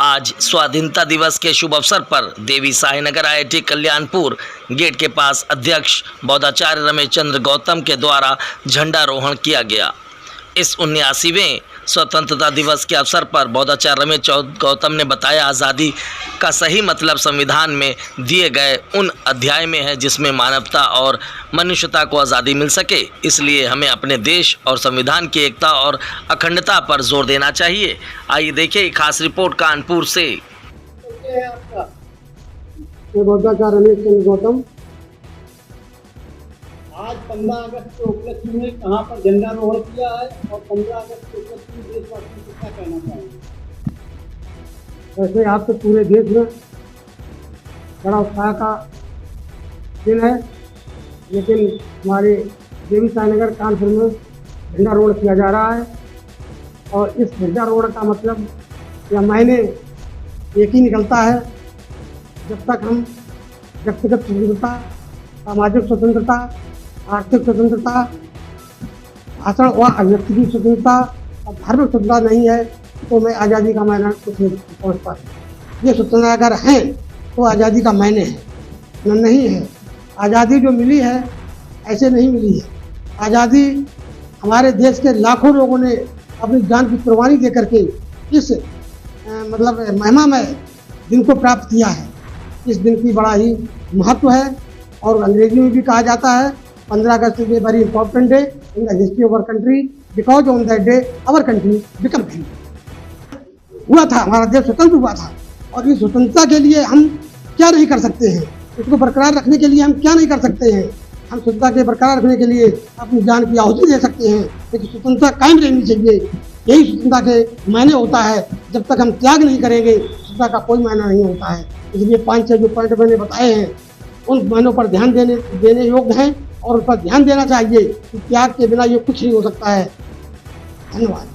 आज स्वाधीनता दिवस के शुभ अवसर पर देवी साईनगर IIT कल्याणपुर गेट के पास अध्यक्ष बौद्धाचार्य रमेश चंद्र गौतम के द्वारा झंडारोहण किया गया। इस 79वें स्वतंत्रता दिवस के अवसर पर बौद्धाचार्य रमेश गौतम ने बताया, आज़ादी का सही मतलब संविधान में दिए गए उन अध्याय में है जिसमें मानवता और मनुष्यता को आज़ादी मिल सके। इसलिए हमें अपने देश और संविधान की एकता और अखंडता पर जोर देना चाहिए। आइए देखिए एक खास रिपोर्ट कानपुर से। बौद्धाचार्य रमेश चंद्र गौतम। आज 15 अगस्त के उपलक्ष्य में कहाँ पर झंडारोहण किया है और 15 अगस्त के उपलक्ष्य में देशवासियों को क्या कहना चाहेंगे? वैसे आप तो पूरे देश में बड़ा उत्साह का दिन है, लेकिन हमारे देवी साईनगर कानपुर में झंडारोहण किया जा रहा है और इस झंडारोहण का मतलब या मायने एक ही निकलता है, जब तक हम व्यक्तिगत स्वतंत्रता, सामाजिक स्वतंत्रता, आर्थिक स्वतंत्रता, भाषण व अभिव्यक्ति की स्वतंत्रता और धार्मिक स्वतंत्रता नहीं है तो मैं आज़ादी का मायना कुछ नहीं समझ पाता। ये स्वतंत्रता अगर है तो आज़ादी का मायने है, न नहीं है। आज़ादी जो मिली है ऐसे नहीं मिली है। आज़ादी हमारे देश के लाखों लोगों ने अपनी जान की कुर्बानी दे करके इस मतलब महिमामय दिन को प्राप्त किया है। इस दिन की बड़ा ही महत्व है और अंग्रेजी में भी कहा जाता है 15 August is a very important day in the history of our country because on that day our country become free. हुआ था, हमारा देश स्वतंत्र हुआ था और इस स्वतंत्रता के लिए हम क्या नहीं कर सकते हैं, इसको बरकरार रखने के लिए हम क्या नहीं कर सकते हैं। हम स्वतंत्रता के बरकरार रखने के लिए अपनी जान की आहुति दे सकते हैं, लेकिन स्वतंत्रता कायम रहनी चाहिए। यही स्वतंत्रता के मायने होता है। जब तक हम त्याग नहीं करेंगे स्वतंत्रता का कोई मायना नहीं होता है। इसलिए 5-6 जो पॉइंट मैंने बताए हैं उन मायनों पर ध्यान देने योग्य हैं और उन पर ध्यान देना चाहिए कि त्याग के बिना ये कुछ नहीं हो सकता है। धन्यवाद।